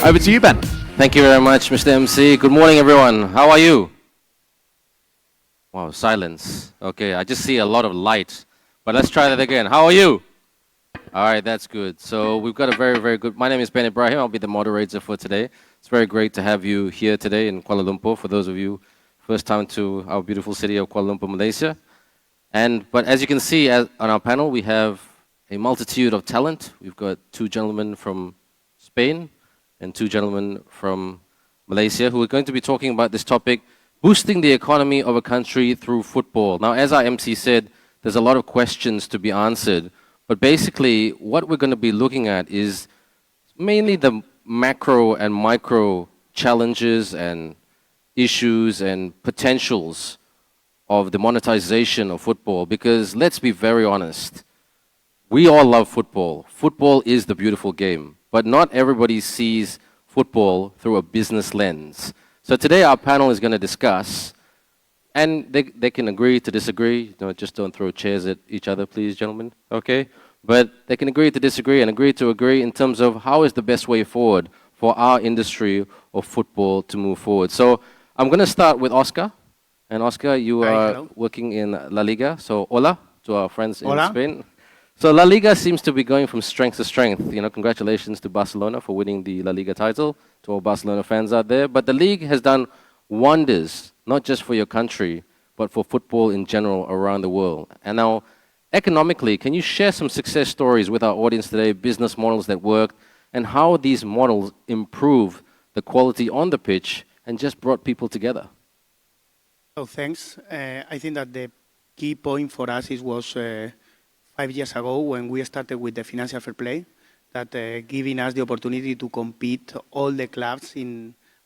Over to you, Ben. Thank you very much, Mr. MC. Good morning, everyone. How are you? Wow, silence. Okay, I just see a lot of light. But let's try that again. How are you? All right, that's good. So we've got a very, very good... My name is Ben Ibrahim. I'll be the moderator for today. It's very great to have you here today in Kuala Lumpur. For those of you first time to our beautiful city of Kuala Lumpur, Malaysia. But as you can see on our panel, we have a multitude of talent. We've got two gentlemen from Spain and two gentlemen from Malaysia who are going to be talking about this topic, boosting the economy of a country through football. Now, as our MC said, there's a lot of questions to be answered. But basically, what we're going to be looking at is mainly the macro and micro challenges and issues and potentials of the monetization of football. Because let's be very honest, we all love football. Football is the beautiful game. But not everybody sees football through a business lens. So today our panel is going to discuss, and they can agree to disagree. Just don't throw chairs at each other, please, gentlemen. Okay? But they can agree to disagree and agree to agree in terms of how is the best way forward for our industry of football to move forward. So I'm going to start with Oscar. And Oscar, you are working in LaLiga. So hola to our friends in Spain. So LaLiga seems to be going from strength to strength. Congratulations to Barcelona for winning the LaLiga title, to all Barcelona fans out there. But the league has done wonders, not just for your country, but for football in general around the world. And now, economically, can you share some success stories with our audience today, business models that work, and how these models improve the quality on the pitch and just brought people together? Oh, thanks. I think that the key point for us was 5 years ago when we started with the financial fair play, that giving us the opportunity to compete all the clubs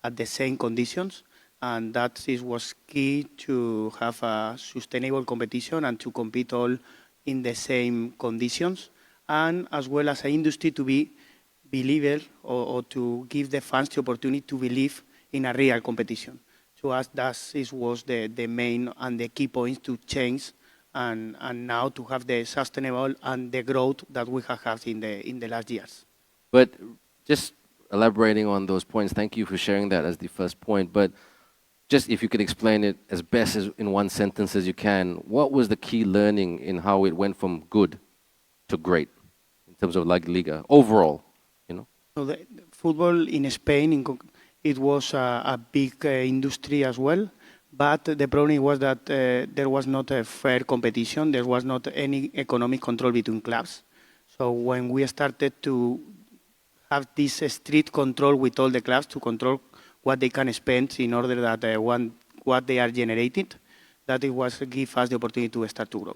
at the same conditions. And that was key to have a sustainable competition and to compete all in the same conditions. And as well as an industry to be believer or to give the fans the opportunity to believe in a real competition. To us, that was the main and the key points to change and now to have the sustainable and the growth that we have had in the last years. But just elaborating on those points, thank you for sharing that as the first point. But just if you could explain it as best as in one sentence as you can, what was the key learning in how it went from good to great in terms of LaLiga overall? So the football in Spain, it was a big industry as well. But the problem was that there was not a fair competition. There was not any economic control between clubs. So when we started to have this strict control with all the clubs to control what they can spend in order that what they are generated, that it was give us the opportunity to start to grow.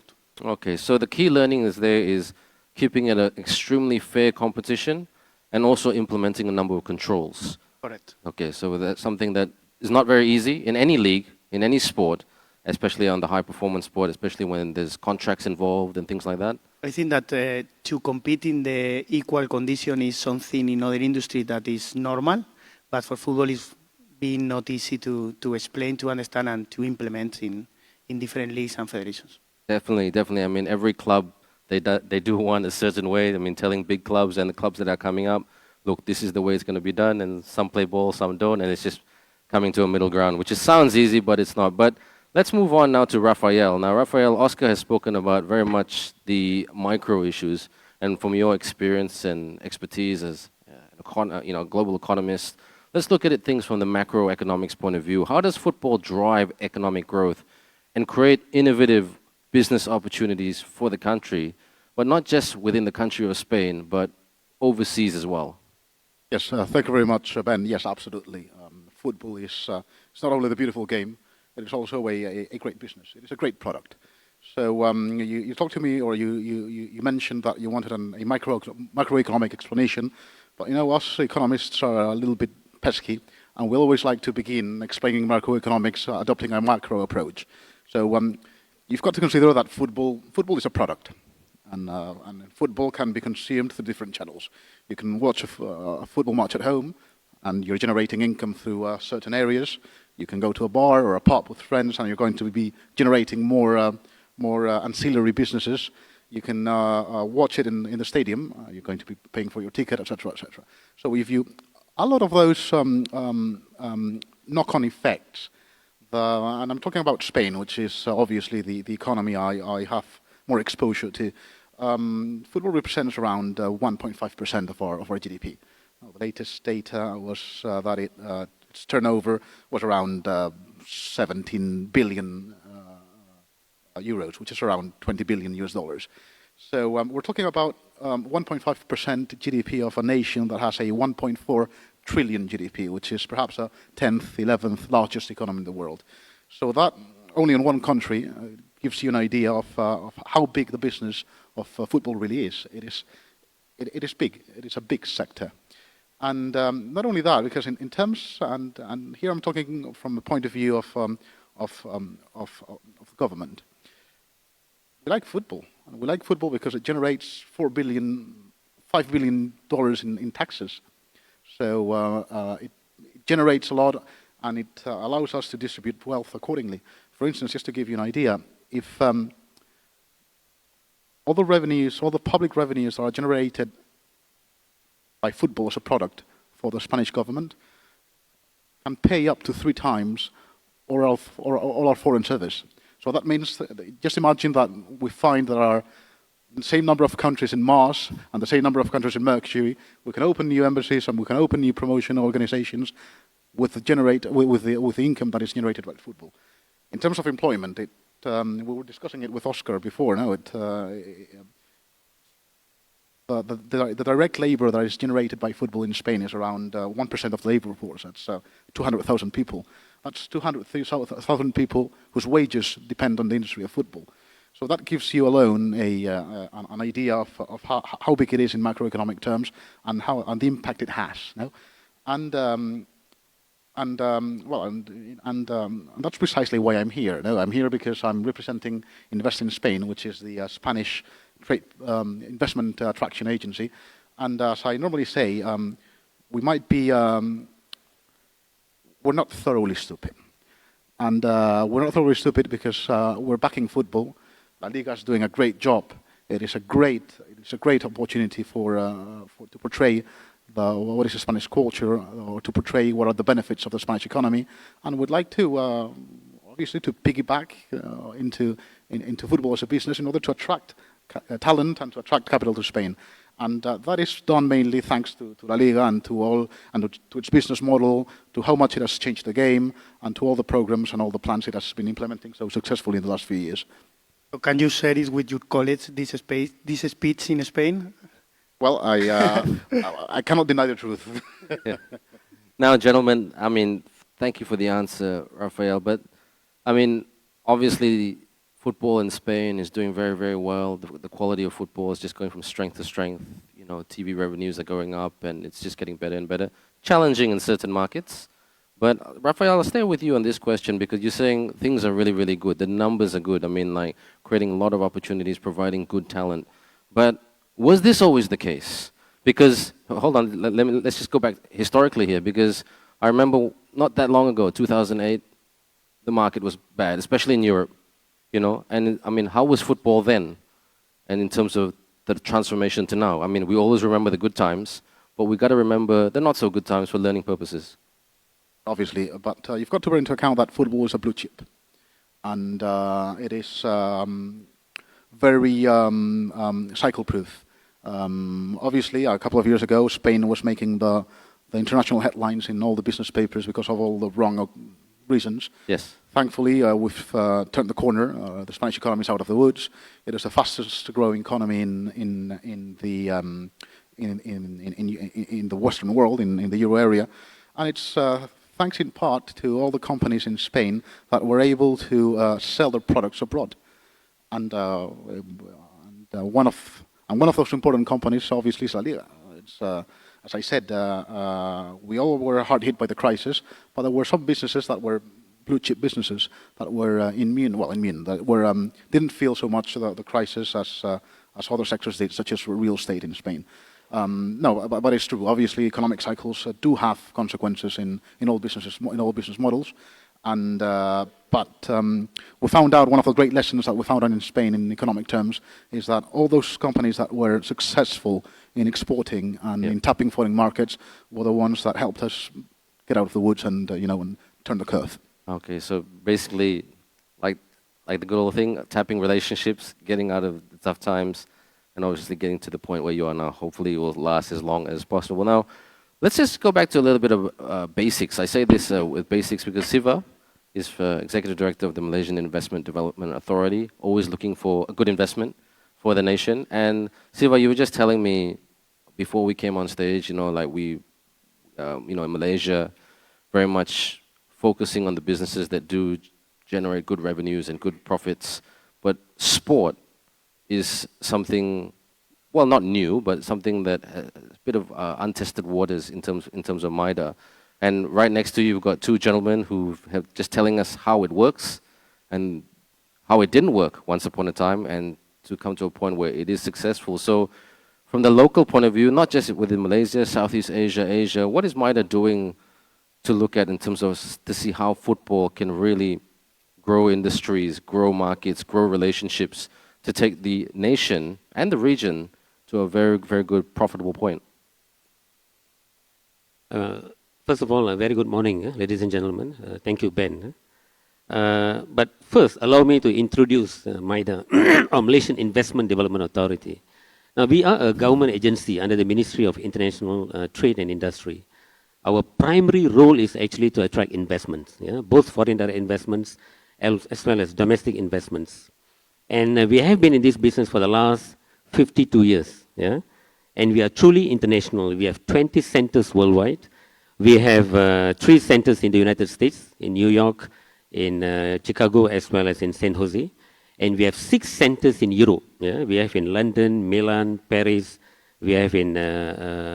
Okay, so the key learning is keeping it an extremely fair competition and also implementing a number of controls. Correct. Okay, so that's something that is not very easy in any league, in any sport, especially on the high-performance sport, especially when there's contracts involved and things like that? I think that to compete in the equal condition is something in other industry that is normal, but for football it's been not easy to explain, to understand, and to implement in different leagues and federations. Definitely, definitely. I mean, every club, they do want a certain way. I mean, telling big clubs and the clubs that are coming up, look, this is the way it's going to be done, and some play ball, some don't, and it's just coming to a middle ground, which sounds easy, but it's not. But let's move on now to Rafael. Now, Rafael, Oscar has spoken about very much the micro issues, and from your experience and expertise as a global economist, let's look at things from the macroeconomics point of view. How does football drive economic growth and create innovative business opportunities for the country, but not just within the country of Spain, but overseas as well? Yes, thank you very much, Ben. Yes, absolutely. Football is it's not only the beautiful game, but it's also a great business. It is a great product. So you talked to me, or you mentioned that you wanted a macroeconomic explanation, but us economists are a little bit pesky, and we always like to begin explaining macroeconomics, adopting a macro approach. So you've got to consider that football is a product. And football can be consumed through different channels. You can watch a football match at home, and you're generating income through certain areas. You can go to a bar or a pub with friends, and you're going to be generating more ancillary businesses. You can watch it in the stadium. You're going to be paying for your ticket, etc., etc. So if you a lot of those knock-on effects, and I'm talking about Spain, which is obviously the economy I have more exposure to. Football represents around 1.5% of our GDP. The latest data was that its turnover was around 17 billion euros, which is around 20 billion US dollars. So we're talking about 1.5% GDP of a nation that has a 1.4 trillion GDP, which is perhaps a 10th, 11th largest economy in the world. So that only in one country gives you an idea of how big the business of football really is. It is big. It is a big sector. And not only that, because in terms, and here I'm talking from the point of view of the government. We like football. And we like football because it generates $5 billion in taxes. So it generates a lot, and it allows us to distribute wealth accordingly. For instance, just to give you an idea, if all the public revenues are generated by football as a product for the Spanish government, can pay up to 3 times all our foreign service. So that means, just imagine that we find there are the same number of countries in Mars and the same number of countries in Mercury. We can open new embassies and we can open new promotion organizations with the income that is generated by football. In terms of employment, we were discussing it with Oscar before. No, the direct labor that is generated by football in Spain is around 1% of the labor force. That's 200,000 people. That's 200,000 people whose wages depend on the industry of football. So that gives you alone an idea of how big it is in macroeconomic terms and the impact it has. No? And that's precisely why I'm here. No, I'm here because I'm representing Invest in Spain, which is the Spanish trade investment attraction agency. And as I normally say, we might be, we're not thoroughly stupid. And we're not thoroughly stupid because we're backing football. LaLiga is doing a great job. It is a great opportunity to portray what is the Spanish culture, or to portray what are the benefits of the Spanish economy, and would like to obviously to piggyback into football as a business in order to attract talent and to attract capital to Spain. And that is done mainly thanks to LaLiga and to its business model, to how much it has changed the game, and to all the programs and all the plans it has been implementing so successfully in the last few years. So can you share it with your colleagues, this speech in Spain? Well, I cannot deny the truth. Yeah. Now, gentlemen, I mean, thank you for the answer, Rafael. But, I mean, obviously, football in Spain is doing very, very well. The quality of football is just going from strength to strength. You know, TV revenues are going up, and it's just getting better and better. Challenging in certain markets. But, Rafael, I'll stay with you on this question because you're saying things are really, really good. The numbers are good. I mean, like, creating a lot of opportunities, providing good talent. But was this always the case? Because, hold on, let's just go back historically here, because I remember not that long ago, 2008, the market was bad, especially in Europe, you know, and I mean, how was football then? And in terms of the transformation to now, I mean, we always remember the good times, but we got to remember the not so good times for learning purposes. Obviously, but you've got to bring into account that football is a blue chip, and it is very cycle-proof. Obviously, a couple of years ago, Spain was making the international headlines in all the business papers because of all the wrong reasons. Yes. Thankfully, we've turned the corner. The Spanish economy is out of the woods. It is the fastest growing economy in the Western world, in the Euro area, and it's thanks in part to all the companies in Spain that were able to sell their products abroad, and one of those important companies, obviously, is LaLiga. It's, as I said, we all were hard hit by the crisis, but there were some businesses that were blue chip businesses that were that were didn't feel so much the crisis as other sectors did, such as real estate in Spain. No, but it's true. Obviously, economic cycles do have consequences in all businesses, in all business models, And but we found out one of the great lessons that we found out in Spain in economic terms is that all those companies that were successful in exporting and in tapping foreign markets were the ones that helped us get out of the woods and and turn the curve. Okay, so basically, like the good old thing, tapping relationships, getting out of the tough times, and obviously getting to the point where you are now. Hopefully, it will last as long as possible. Now, let's just go back to a little bit of basics. I say this with basics because Siva is Executive Director of the Malaysian Investment Development Authority, always looking for a good investment for the nation. And Siva, you were just telling me before we came on stage, like we, in Malaysia, very much focusing on the businesses that do generate good revenues and good profits. But sport is something, well, not new, but something that has a bit of untested waters in terms of MIDA. And right next to you, you've got two gentlemen who have just telling us how it works and how it didn't work once upon a time, and to come to a point where it is successful. So from the local point of view, not just within Malaysia, Southeast Asia, Asia, what is MIDA doing to look at in terms of to see how football can really grow industries, grow markets, grow relationships to take the nation and the region to a very, very good, profitable point? First of all, a very good morning, ladies and gentlemen. Thank you, Ben. But first, allow me to introduce MIDA, our Malaysian Investment Development Authority. Now, we are a government agency under the Ministry of International Trade and Industry. Our primary role is actually to attract investments, both foreign direct investments as well as domestic investments. And we have been in this business for the last 52 years. And we are truly international. We have 20 centers worldwide. We have 3 centers in the United States, in New York, in Chicago, as well as in San Jose. And we have 6 centers in Europe. We have in London, Milan, Paris. We have in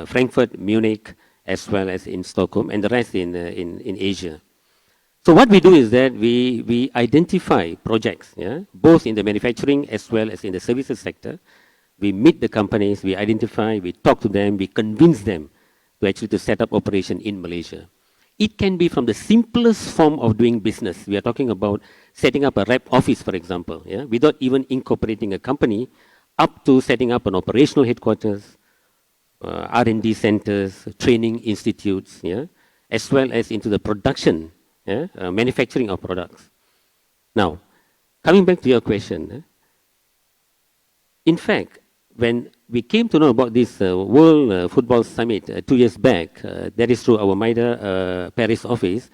Frankfurt, Munich, as well as in Stockholm, and the rest in Asia. So what we do is that we identify projects, both in the manufacturing as well as in the services sector. We meet the companies, we identify, we talk to them, we convince them to set up operation in Malaysia. It can be from the simplest form of doing business. We are talking about setting up a rep office, for example, without even incorporating a company, up to setting up an operational headquarters, R&D centers, training institutes, as well as into the production, manufacturing of products. Now, coming back to your question, in fact, when we came to know about this World Football Summit 2 years back, that is through our MIDA Paris office,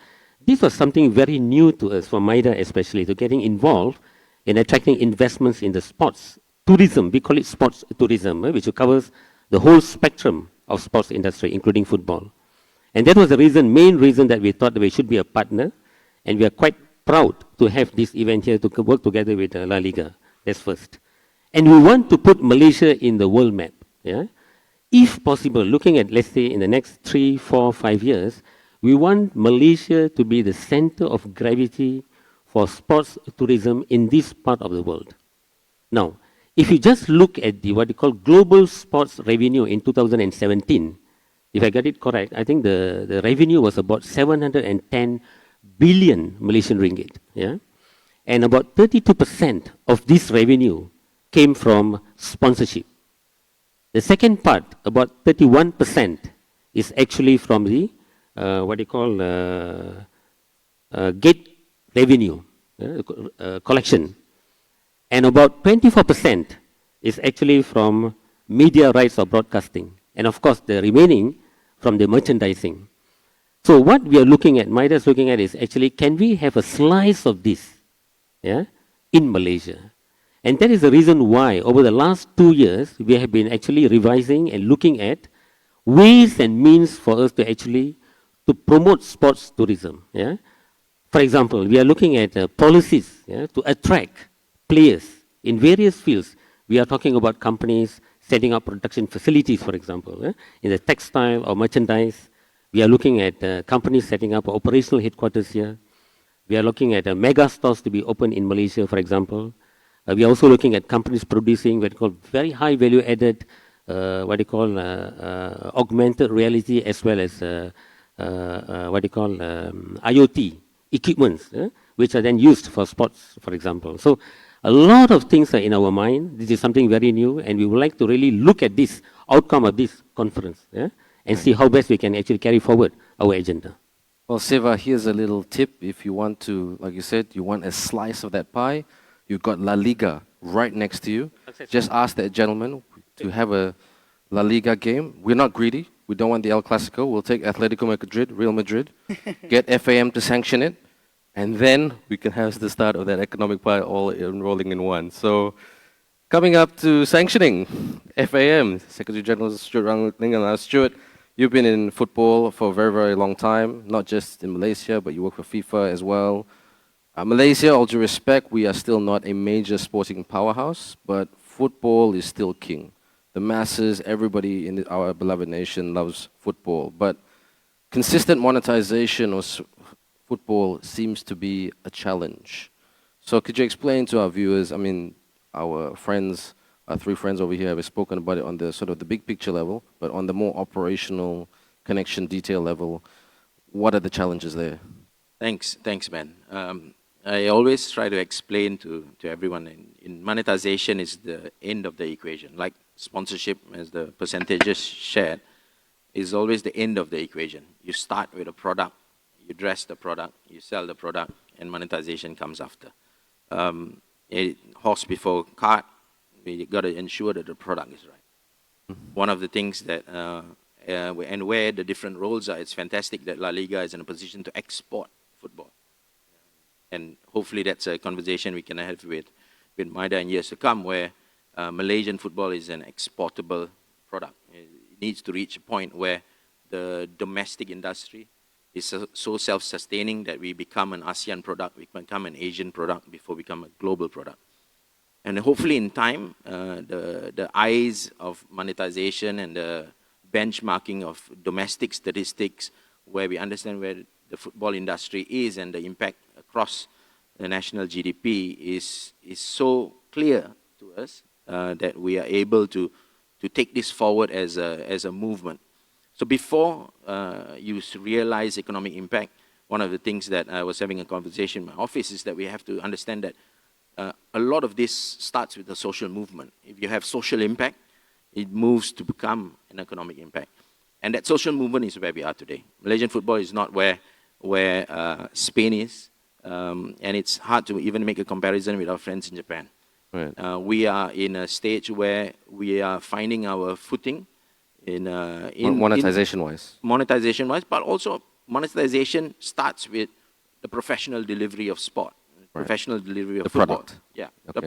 this was something very new to us, for MIDA especially, to getting involved in attracting investments in the sports tourism. We call it sports tourism, which covers the whole spectrum of sports industry, including football. And that was the main reason that we thought that we should be a partner, and we are quite proud to have this event here to work together with LaLiga. That's first. And we want to put Malaysia in the world map. If possible, looking at, let's say, in the next 3, 4, 5 years, we want Malaysia to be the center of gravity for sports tourism in this part of the world. Now, if you just look at the what you call global sports revenue in 2017, if I get it correct, I think the revenue was about 710 billion Malaysian ringgit. And about 32% of this revenue came from sponsorship. The second part, about 31%, is actually from the gate revenue, collection. And about 24% is actually from media rights or broadcasting. And of course, the remaining from the merchandising. So what we are looking at, MIDA is looking at, is actually, can we have a slice of this in Malaysia? And that is the reason why, over the last 2 years, we have been actually revising and looking at ways and means for us to actually to promote sports tourism. For example, we are looking at policies to attract players in various fields. We are talking about companies setting up production facilities, for example, in the textile or merchandise. We are looking at companies setting up operational headquarters here. We are looking at mega stores to be opened in Malaysia, for example. We are also looking at companies producing what we call very high value added, augmented reality, as well as IoT equipments, which are then used for sports, for example. So a lot of things are in our mind. This is something very new, and we would like to really look at this outcome of this conference, and see how best we can actually carry forward our agenda. Well, Siva, here's a little tip. If you want to, like you said, you want a slice of that pie, you've got LaLiga right next to you. Just ask that gentleman to have a LaLiga game. We're not greedy. We don't want the El Clasico. We'll take Atletico Madrid, Real Madrid, get FAM to sanction it, and then we can have the start of that economic pie all enrolling in one. So, coming up to sanctioning, FAM, Secretary General Stuart Ramalingam. Stuart, you've been in football for a very, very long time, not just in Malaysia, but you work for FIFA as well. Malaysia, all due respect, we are still not a major sporting powerhouse, but football is still king. The masses, everybody in our beloved nation loves football, but consistent monetization of football seems to be a challenge. So could you explain to our viewers, I mean, our friends, our three friends over here have spoken about it on the sort of the big picture level, but on the more operational connection detail level, what are the challenges there? Thanks, Ben. I always try to explain to everyone in monetization is the end of the equation. Like sponsorship, as the percentages shared, is always the end of the equation. You start with a product, you dress the product, you sell the product, and monetization comes after. Horse before cart, we got to ensure that the product is right. One of the things that, and where the different roles are, it's fantastic that LaLiga is in a position to export football. And hopefully that's a conversation we can have with MIDA in years to come, where Malaysian football is an exportable product. It needs to reach a point where the domestic industry is so self-sustaining that we become an ASEAN product, we become an Asian product before we become a global product. And hopefully in time, the eyes of monetization and the benchmarking of domestic statistics, where we understand where the football industry is and the impact across the national GDP is so clear to us that we are able to take this forward as a movement. So before you realize economic impact, one of the things that I was having a conversation in my office is that we have to understand that a lot of this starts with the social movement. If you have social impact, it moves to become an economic impact. And that social movement is where we are today. Malaysian football is not where Spain is, and it's hard to even make a comparison with our friends in Japan. Right. We are in a stage where we are finding our footing in monetization-wise. Monetization-wise, but also monetization starts with the professional delivery of sport, right. Professional delivery of the football. Product. Yeah, okay.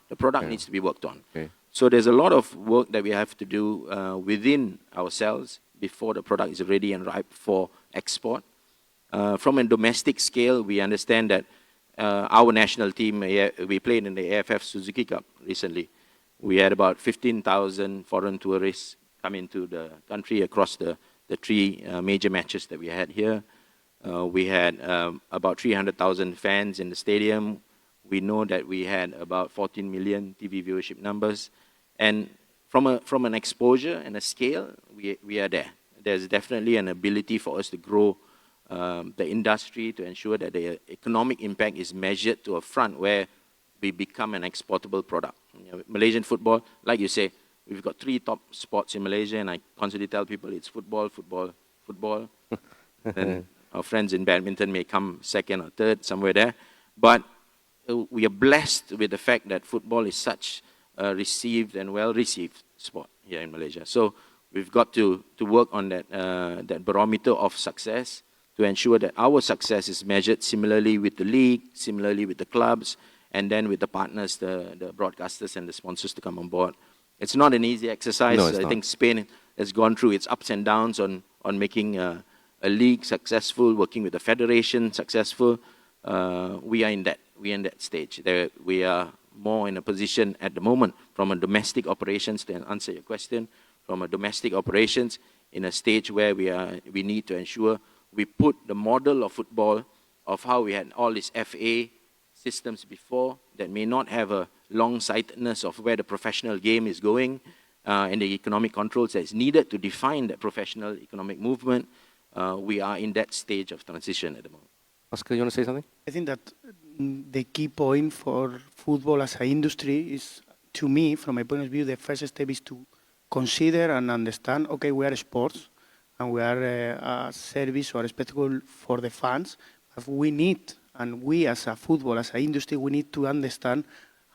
The product yeah. needs to be worked on. Okay. So there's a lot of work that we have to do within ourselves before the product is ready and ripe for export. From a domestic scale, we understand that our national team, we played in the AFF Suzuki Cup recently. We had about 15,000 foreign tourists come into the country across the three major matches that we had here. We had about 300,000 fans in the stadium. We know that we had about 14 million TV viewership numbers. And from an exposure and a scale, we are there. There's definitely an ability for us to grow the industry to ensure that the economic impact is measured to a front where we become an exportable product. You know, Malaysian football, like you say, we've got 3 top sports in Malaysia, and I constantly tell people it's football, football, football. Then our friends in badminton may come second or third, somewhere there. But we are blessed with the fact that football is such a received and well-received sport here in Malaysia. So we've got to work on that barometer of success to ensure that our success is measured similarly with the league, similarly with the clubs, and then with the partners, the broadcasters and the sponsors to come on board. It's not an easy exercise. No, I think Spain has gone through its ups and downs on making a league successful, working with the federation successful. We are in that stage. We are more in a position at the moment from a domestic operations, to answer your question, from a domestic operations in a stage where we need to ensure we put the model of football of how we had all these FA systems before that may not have a long-sightedness of where the professional game is going and the economic controls that is needed to define that professional economic movement. We are in that stage of transition at the moment. Oscar, you want to say something? I think that the key point for football as an industry is, to me, from my point of view, the first step is to consider and understand, okay, we are sports and we are a service or a spectacle for the fans, but we need, and we as a football, as an industry, we need to understand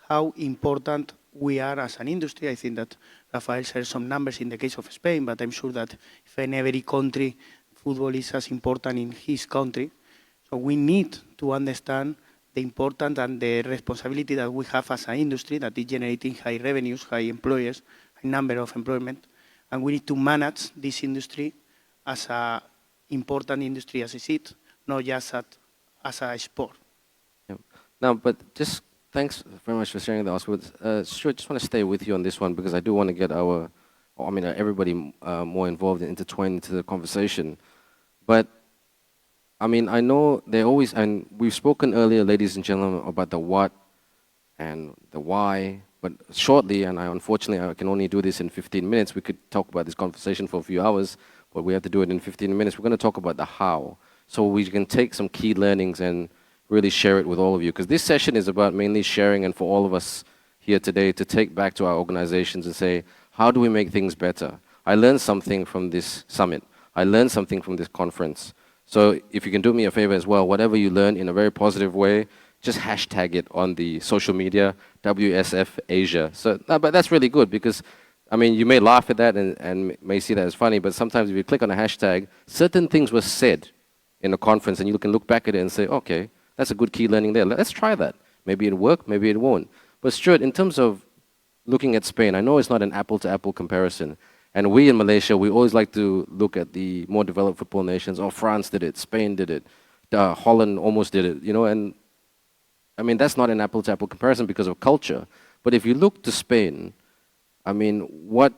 how important we are as an industry. I think that Rafael shared some numbers in the case of Spain, but I'm sure that if in every country, football is as important in his country. So we need to understand the importance and the responsibility that we have as an industry that is generating high revenues, high employers, high number of employment, and we need to manage this industry as an important industry as it, not just as a sport. Yeah. Now, but just thanks very much for sharing that, Oscar. Stuart, just want to stay with you on this one because I do want to get everybody more involved and intertwined into the conversation. But I mean, I know they always, and we've spoken earlier, ladies and gentlemen, about the what and the why, but shortly, and unfortunately I can only do this in 15 minutes, we could talk about this conversation for a few hours, but we have to do it in 15 minutes. We're going to talk about the how, so we can take some key learnings and really share it with all of you, because this session is about mainly sharing and for all of us here today to take back to our organizations and say, how do we make things better? I learned something from this summit. I learned something from this conference. So if you can do me a favor as well, whatever you learn in a very positive way, just hashtag it on the social media, WSF Asia. So, but that's really good because, I mean, you may laugh at that and may see that as funny, but sometimes if you click on a hashtag, certain things were said in a conference and you can look back at it and say, okay, that's a good key learning there. Let's try that. Maybe it'll work, maybe it won't. But Stuart, in terms of looking at Spain, I know it's not an apple-to-apple comparison. And we in Malaysia, we always like to look at the more developed football nations. Oh, France did it, Spain did it, Holland almost did it, you know. And I mean, that's not an apple-to-apple comparison because of culture. But if you look to Spain, I mean, what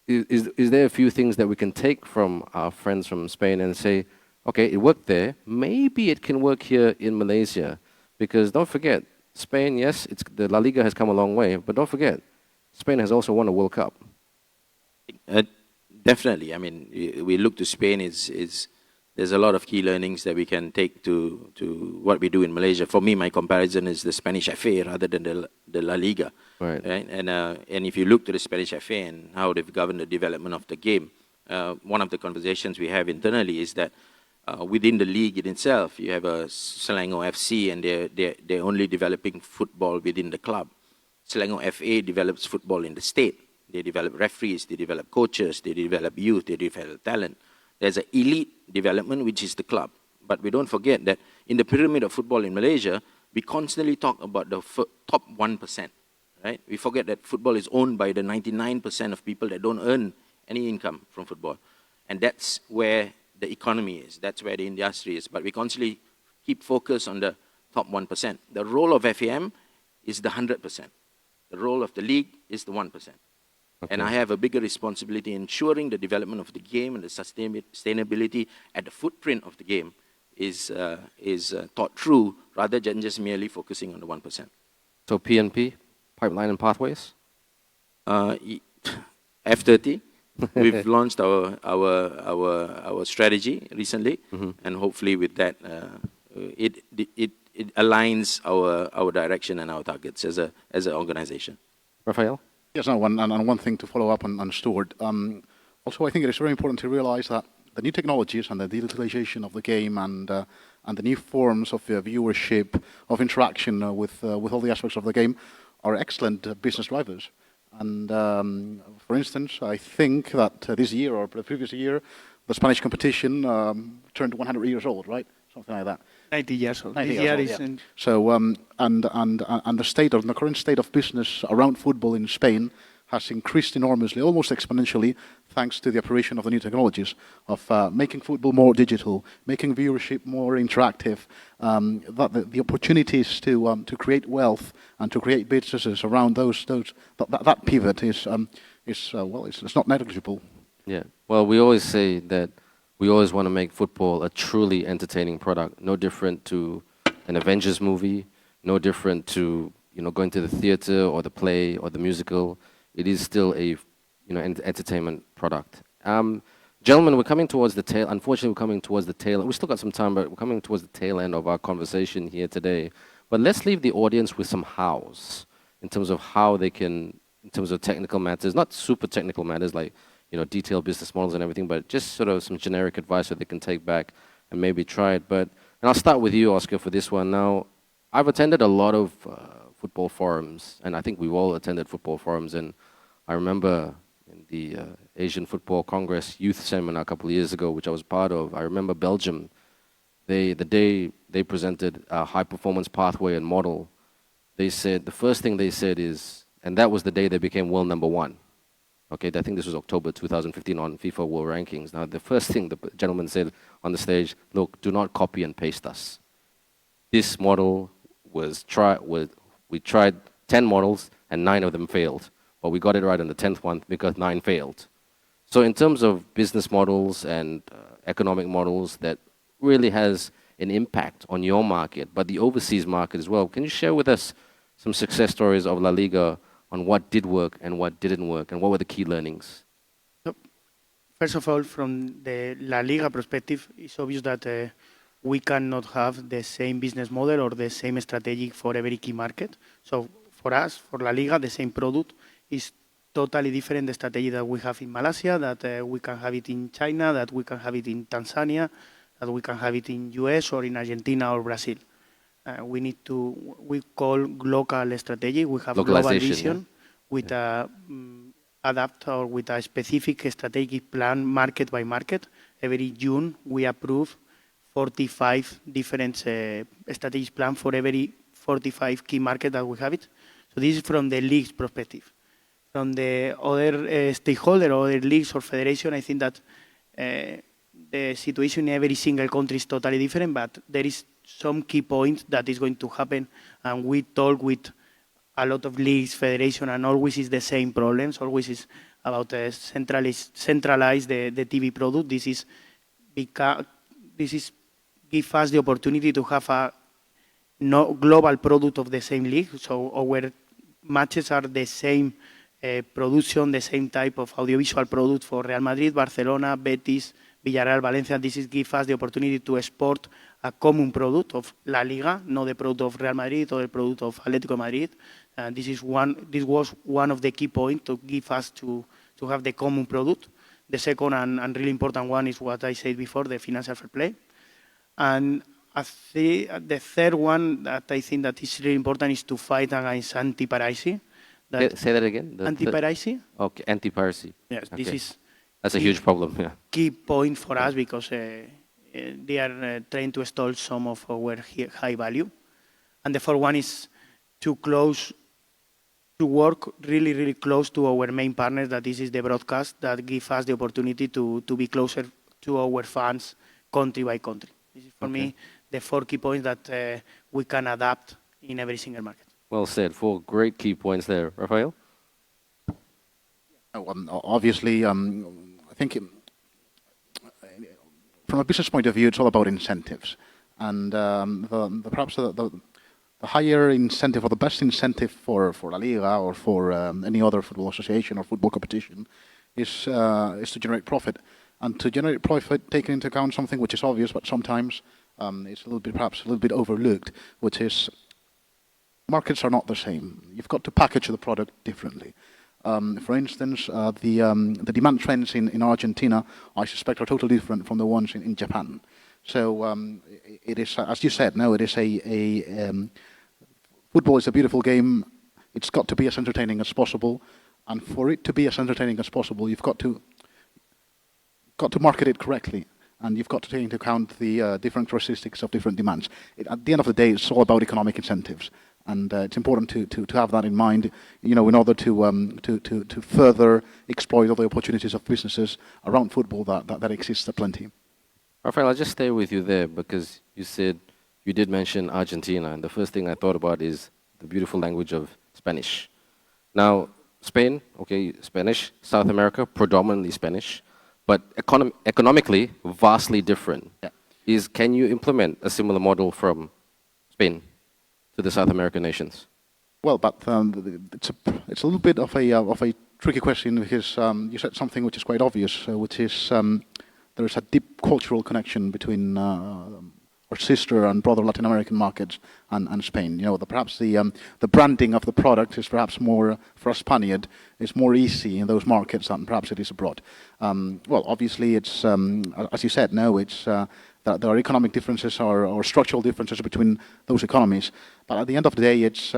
is there a few things that we can take from our friends from Spain and say, okay, it worked there, maybe it can work here in Malaysia? Because don't forget, Spain, yes, the LaLiga has come a long way, but don't forget, Spain has also won a World Cup. Definitely. I mean, we look to Spain. There's a lot of key learnings that we can take to what we do in Malaysia. For me, my comparison is the Spanish FA rather than the La Liga. Right. And if you look to the Spanish FA and how they've governed the development of the game, one of the conversations we have internally is that within the league in itself, you have a Selangor FC, and they're only developing football within the club. Selangor FA develops football in the state. They develop referees, they develop coaches, they develop youth, they develop talent. There's an elite development, which is the club. But we don't forget that in the pyramid of football in Malaysia, we constantly talk about the top 1%, right? We forget that football is owned by the 99% of people that don't earn any income from football. And that's where the economy is, that's where the industry is. But we constantly keep focus on the top 1%. The role of FAM is the 100%. The role of the league is the 1%. Okay. And I have a bigger responsibility in ensuring the development of the game and the sustainability at the footprint of the game is thought through rather than just merely focusing on the 1%. So PNP, Pipeline and Pathways? F30. We've launched our strategy recently, and hopefully with that, it aligns our direction and our targets as an organization. Rafael? Yes, no, one thing to follow up on Stuart. Also, I think it is very important to realize that the new technologies and the digitalization of the game and the new forms of viewership, of interaction with all the aspects of the game are excellent business drivers. And for instance, I think that this year or the previous year, the Spanish competition turned 100 years old, right? Something like that. 90 years old. 90 years old, yeah. So, and the current state of business around football in Spain has increased enormously, almost exponentially, thanks to the operation of the new technologies of making football more digital, making viewership more interactive. The opportunities to create wealth and to create businesses around that pivot is well, it's not negligible. Yeah. Well, we always say that we always want to make football a truly entertaining product, no different to an Avengers movie, no different to going to the theater or the play or the musical. It is still a entertainment product. Gentlemen, we're coming towards the tail, unfortunately we're coming towards the tail, we still got some time, but we're coming towards the tail end of our conversation here today. But let's leave the audience with some hows, in terms of how they can, in terms of technical matters, not super technical matters like, you know, detailed business models and everything, but just sort of some generic advice that they can take back and maybe try it. But, and I'll start with you, Oscar, for this one. Now, I've attended a lot of football forums, and I think we've all attended football forums, and I remember in the Asian Football Congress youth seminar a couple of years ago, which I was part of, I remember Belgium, the day they presented a high-performance pathway and model, they said, the first thing they said is, and that was the day they became world number one. Okay, I think this was October 2015 on FIFA World Rankings. Now, the first thing the gentleman said on the stage, look, do not copy and paste us. This model was we tried 10 models and 9 of them failed. But we got it right on the 10th one because 9 failed. So in terms of business models and economic models that really has an impact on your market, but the overseas market as well, can you share with us some success stories of LaLiga on what did work and what didn't work, and what were the key learnings? First of all, from the LaLiga perspective, it's obvious that we cannot have the same business model or the same strategy for every key market. So for us, for LaLiga, the same product is totally different the strategy that we have in Malaysia, that we can have it in China, that we can have it in Tanzania, that we can have it in US or in Argentina or Brazil. We call local strategy. We have global vision with a adapt or with a specific strategic plan market by market. Every June, we approve 45 different strategic plan for every 45 key market that we have it. So this is from the league's perspective. From the other stakeholder or other leagues or federation, I think that the situation in every single country is totally different, but there is some key points that is going to happen, and we talk with a lot of leagues, federation, and always is the same problems. Always is about centralize the TV product. This is give us the opportunity to have a global product of the same league. So our matches are the same production, the same type of audiovisual product for Real Madrid, Barcelona, Betis, Villarreal, Valencia. This is give us the opportunity to export a common product of La Liga, not the product of Real Madrid or the product of Atletico Madrid. This was one of the key points to give us to have the common product. The second and really important one is what I said before, the financial fair play. And the third one that I think that is really important is to fight against anti-piracy. Say that again? Anti-piracy? Okay, anti-piracy. Yes, okay. This is that's a huge problem. Yeah. Key point for us because they are trying to stall some of our high value. And the fourth one is to work really, really close to our main partners, that this is the broadcast, that give us the opportunity to be closer to our fans country by country. This is for me the 4 key points that we can adapt in every single market. Well said. 4 great key points there. Rafael? Obviously, I think from a business point of view, it's all about incentives. And perhaps the higher incentive or the best incentive for La Liga or for any other football association or football competition is to generate profit. And to generate profit, taking into account something which is obvious, but sometimes it's perhaps a little bit overlooked, which is markets are not the same. You've got to package the product differently. For instance, the demand trends in Argentina, I suspect, are totally different from the ones in Japan. So it is, as you said, no, it is football is a beautiful game. It's got to be as entertaining as possible, and for it to be as entertaining as possible, you've got to market it correctly, and you've got to take into account the different characteristics of different demands. At the end of the day, it's all about economic incentives. And it's important to have that in mind, you know, in order to further exploit all the opportunities of businesses around football that exist plenty. Rafael, I'll just stay with you there because you did mention Argentina, and the first thing I thought about is the beautiful language of Spanish. Now, Spain, okay, Spanish, South America, predominantly Spanish, but economically vastly different. Yeah. Can you implement a similar model from Spain to the South American nations? Well, but it's a little bit of a tricky question because you said something which is quite obvious, which is there's a deep cultural connection between our sister and brother Latin American markets and Spain. You know, perhaps the branding of the product is perhaps more, for a Spaniard, is more easy in those markets than perhaps it is abroad. Well, obviously, it's, as you said, no, it's, there are economic differences or structural differences between those economies. But at the end of the day, it's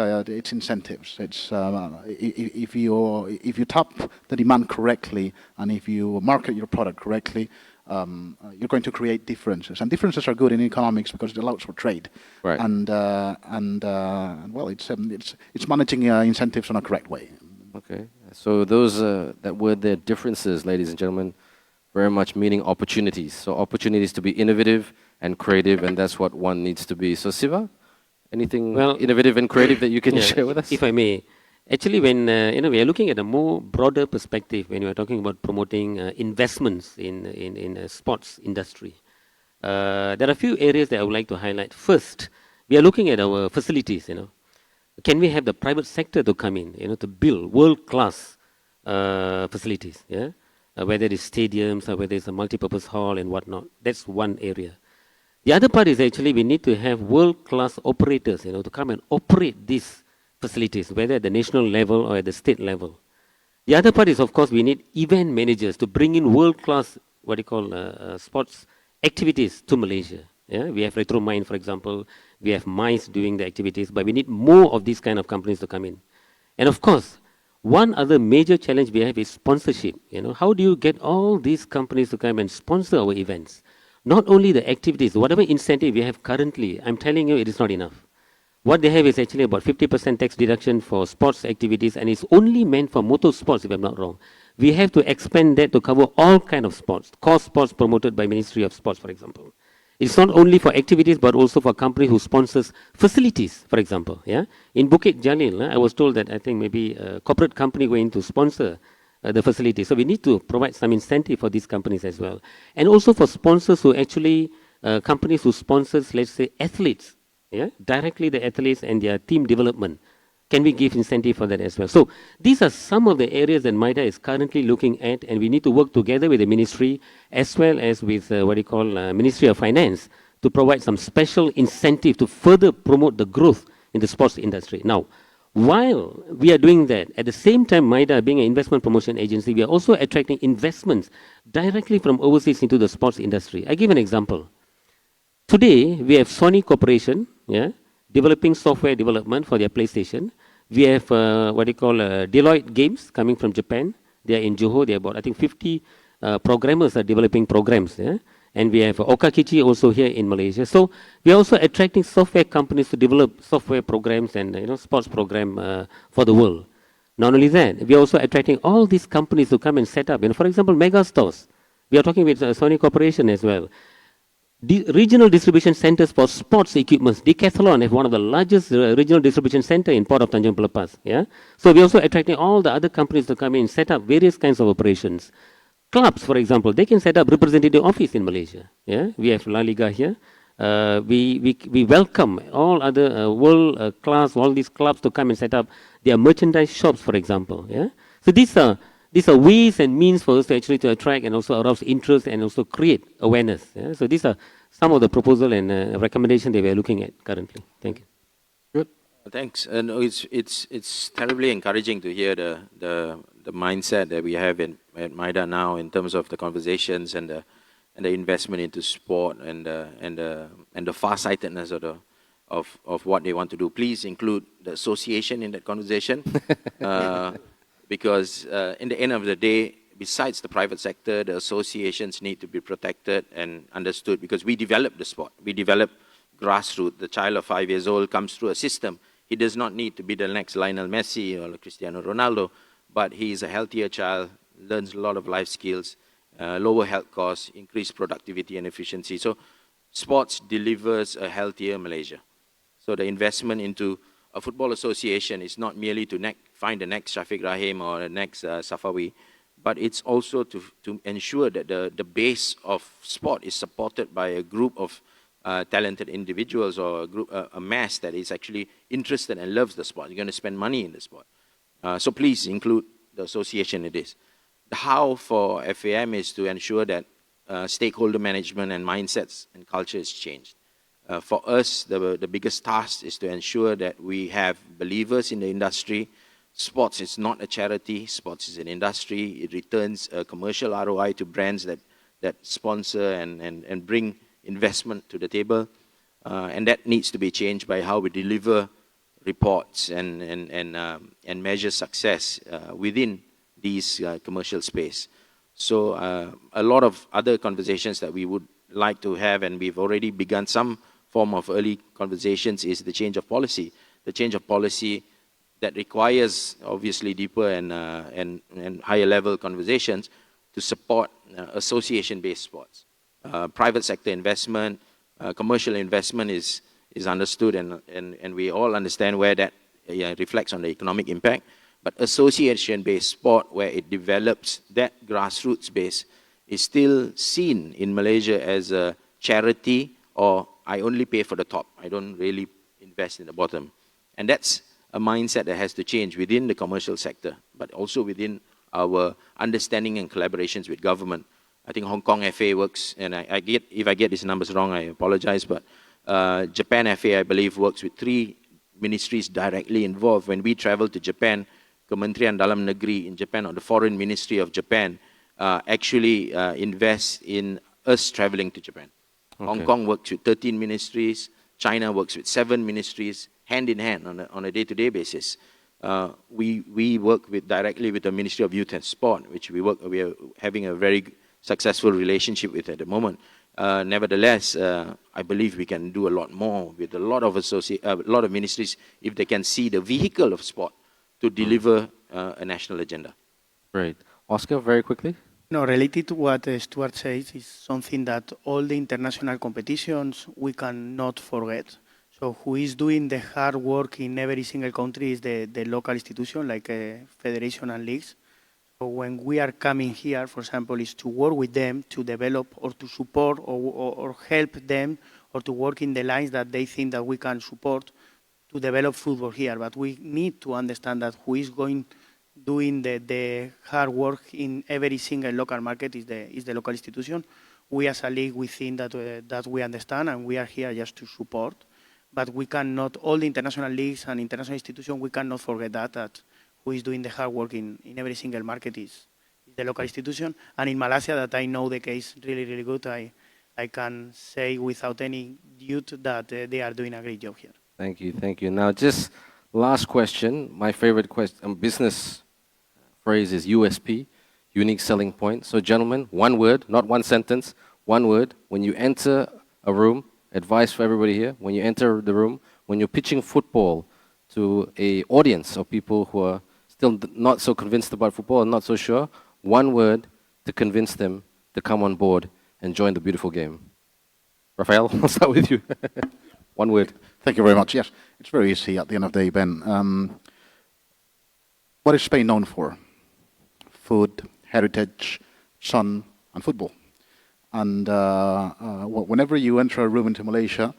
incentives. It's, if you tap the demand correctly and if you market your product correctly, you're going to create differences, and differences are good in economics because it allows for trade. Right. And well, it's managing incentives in a correct way. Okay. So those that were the differences, ladies and gentlemen, very much meaning opportunities. So opportunities to be innovative and creative, and that's what one needs to be. So Siva, anything innovative and creative that you can share with us? If I may. Actually, when we are looking at a more broader perspective, when we are talking about promoting investments in sports industry, there are a few areas that I would like to highlight. First, we are looking at our facilities. Can we have the private sector to come in, to build world-class facilities? Yeah, whether it's stadiums or whether it's a multi-purpose hall and whatnot. That's one area. The other part is actually we need to have world-class operators, to come and operate these facilities, whether at the national level or at the state level. The other part is, of course, we need event managers to bring in world-class, what you call sports activities to Malaysia. Yeah? We have Retro Mind, for example. We have MICE doing the activities, but we need more of these kind of companies to come in. And of course, one other major challenge we have is sponsorship. How do you get all these companies to come and sponsor our events? Not only the activities, whatever incentive we have currently, I'm telling you, it is not enough. What they have is actually about 50% tax deduction for sports activities, and it's only meant for motorsports, if I'm not wrong. We have to expand that to cover all kind of sports, core sports promoted by Ministry of Sports, for example. It's not only for activities, but also for company who sponsors facilities, for example. Yeah, in Bukit Jalil, I was told that I think maybe a corporate company going to sponsor the facilities. So we need to provide some incentive for these companies as well, and also for sponsors who actually companies who sponsors, let's say, athletes. Yeah, directly the athletes and their team development. Can we give incentive for that as well? So these are some of the areas that MIDA is currently looking at, and we need to work together with the ministry as well as with Ministry of Finance to provide some special incentive to further promote the growth in the sports industry. Now, while we are doing that, at the same time, MIDA being an investment promotion agency, we are also attracting investments directly from overseas into the sports industry. I give an example. Today, we have Sony Corporation, developing software development for their PlayStation. We have Deloitte Games coming from Japan. They are in Johor. They are about, I think, 50 programmers are developing programs. Yeah? And we have Okakichi also here in Malaysia. So we are also attracting software companies to develop software programs and sports program for the world. Not only that, we are also attracting all these companies to come and set up. For example, mega stores. We are talking with Sony Corporation as well. Regional distribution centers for sports equipment. Decathlon have one of the largest regional distribution center in Port of Tanjung Pelepas. Yeah? So we're also attracting all the other companies to come in and set up various kinds of operations. Clubs, for example, they can set up representative office in Malaysia. Yeah? We have LaLiga here. We welcome all other world class, all these clubs to come and set up their merchandise shops, for example. Yeah? So these are ways and means for us to actually to attract and also arouse interest and also create awareness. Yeah? So these are some of the proposal and recommendation that we are looking at currently. Thank you. Good. Thanks. And it's terribly encouraging to hear the mindset that we have at MIDA now in terms of the conversations and the investment into sport and the far-sightedness of what they want to do. Please include the association in that conversation. Because in the end of the day, besides the private sector, the associations need to be protected and understood, because we develop the sport. We develop grassroots. The child of 5 years old comes through a system. He does not need to be the next Lionel Messi or Cristiano Ronaldo, but he is a healthier child, learns a lot of life skills, lower health costs, increased productivity and efficiency. So sports delivers a healthier Malaysia. So the investment into a football association is not merely to find the next Shafiq Rahim or the next Safawi, but it's also to ensure that the base of sport is supported by a group of talented individuals or a mass that is actually interested and loves the sport. You're going to spend money in the sport. So please include the association in this. The how for FAM is to ensure that stakeholder management and mindsets and culture has changed. For us, the biggest task is to ensure that we have believers in the industry. Sports is not a charity. Sports is an industry. It returns a commercial ROI to brands that sponsor and bring investment to the table. And that needs to be changed by how we deliver reports and measure success within these commercial space. So a lot of other conversations that we would like to have, and we've already begun some form of early conversations, is the change of policy. The change of policy that requires obviously deeper and higher level conversations to support association-based sports. Private sector investment, commercial investment is understood, and we all understand where that reflects on the economic impact. But association-based sport, where it develops that grassroots base, is still seen in Malaysia as a charity, or I only pay for the top. I don't really invest in the bottom. And that's a mindset that has to change within the commercial sector, but also within our understanding and collaborations with government. I think Hong Kong FA works, and if I get these numbers wrong, I apologize, but Japan FA, I believe, works with 3 ministries directly involved. When we travel to Japan, Kementerian Dalam Negeri in Japan, or the Foreign Ministry of Japan, actually invests in us traveling to Japan. Okay. Hong Kong works with 13 ministries. China works with 7 ministries, hand in hand on a day-to-day basis. We work directly with the Ministry of Youth and Sport, which we are having a very successful relationship with at the moment. Nevertheless, I believe we can do a lot more with a lot of ministries if they can see the vehicle of sport to deliver a national agenda. Great. Oscar, very quickly. No, related to what Stuart says, is something that all the international competitions we cannot forget. So who is doing the hard work in every single country is the local institution, like federation and leagues. So when we are coming here, for example, is to work with them to develop or to support or help them, or to work in the lines that they think that we can support to develop football here. But we need to understand that who is doing the hard work in every single local market is the local institution. We as a league, we think that we understand, and we are here just to support. But we cannot, all the international leagues and international institutions, we cannot forget that who is doing the hard work in every single market is the local institution. And in Malaysia, that I know the case really, really good, I can say without any doubt that they are doing a great job here. Thank you, thank you. Now, just last question. My favorite question, business phrase is USP, unique selling point. So, gentlemen, one word, not one sentence, one word. When you enter a room, advice for everybody here, when you enter the room, when you're pitching football to an audience of people who are still not so convinced about football and not so sure, one word to convince them to come on board and join the beautiful game. Rafael, I'll start with you. One word. Thank you very much. Yes, it's very easy at the end of the day, Ben. What is Spain known for? Food, heritage, sun, and football. And whenever you enter a room into Malaysia,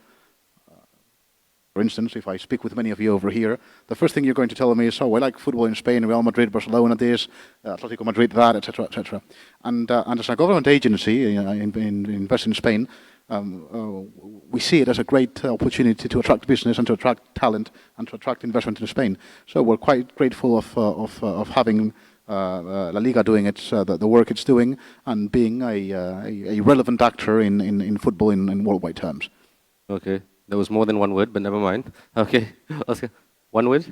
for instance, if I speak with many of you over here, the first thing you're going to tell me is, oh, I like football in Spain, Real Madrid, Barcelona this, Atletico Madrid that, etc., etc. And as a government agency invest in Spain, we see it as a great opportunity to attract business and to attract talent and to attract investment in Spain. So we're quite grateful of having LaLiga doing the work it's doing, and being a relevant actor in football in worldwide terms. Okay. There was more than one word, but never mind. Okay, Oscar, one word?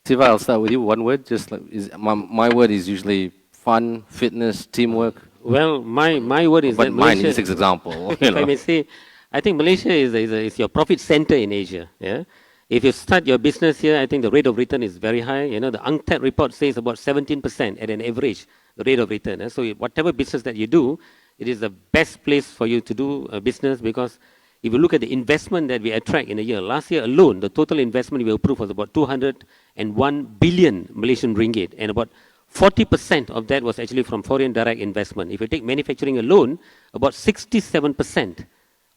Siva, I'll start with you. One word. Just like my word is usually fun, fitness, teamwork. Well, my word is but that mine Malaysia, is this example. if I may say, I think Malaysia is your profit center in Asia. Yeah. If you start your business here, I think the rate of return is very high. You know, the UNCTAD report says about 17% at an average, the rate of return. So whatever business that you do, it is the best place for you to do a business, because if you look at the investment that we attract in a year, last year alone, the total investment we approved was about 201 billion Malaysian ringgit, and about 40% of that was actually from foreign direct investment. If you take manufacturing alone, about 67%,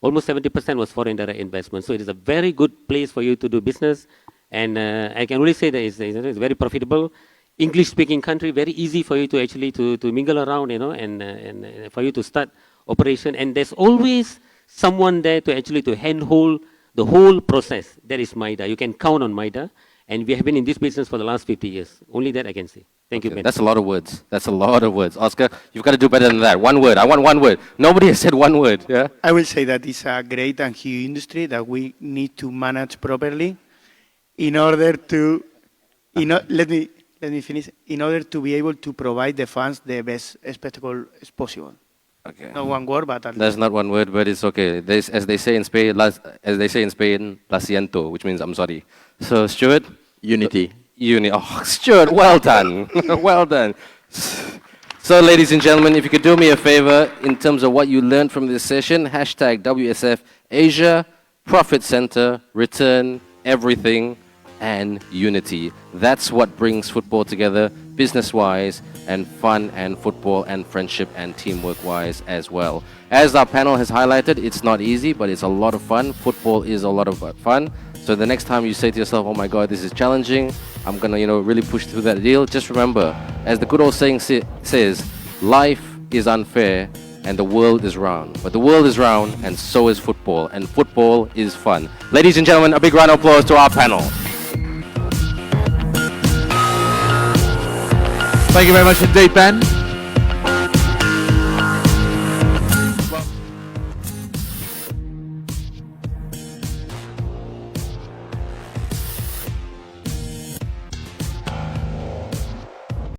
almost 70% was foreign direct investment. So it is a very good place for you to do business, and I can really say that it's very profitable. English-speaking country, very easy for you to actually to mingle around, and for you to start operation. And there's always someone there to actually to handhold the whole process. That is MIDA. You can count on MIDA, and we have been in this business for the last 50 years. Only that I can say. Thank you, Ben. That's a lot of words. That's a lot of words. Oscar, you've got to do better than that. One word. I want one word. Nobody has said one word. Yeah. I will say that it's a great and huge industry that we need to manage properly in order to, let me finish, in order to be able to provide the fans the best spectacle as possible. Okay. Not one word, but That's not one word, but it's okay. As they say in Spain, la siento, which means I'm sorry. So, Stuart? Unity. Oh, Stuart, well done. Well done. So, ladies and gentlemen, if you could do me a favor in terms of what you learned from this session, hashtag WSF Asia, Profit Center, Return, Everything, and Unity. That's what brings football together, business-wise, and fun, and football, and friendship, and teamwork-wise as well. As our panel has highlighted, it's not easy, but it's a lot of fun. Football is a lot of fun. So the next time you say to yourself, oh my God, this is challenging, I'm going to, really push through that deal, just remember, as the good old saying says, life is unfair and the world is round. But the world is round and so is football, and football is fun. Ladies and gentlemen, a big round of applause to our panel. Thank you very much indeed, Ben.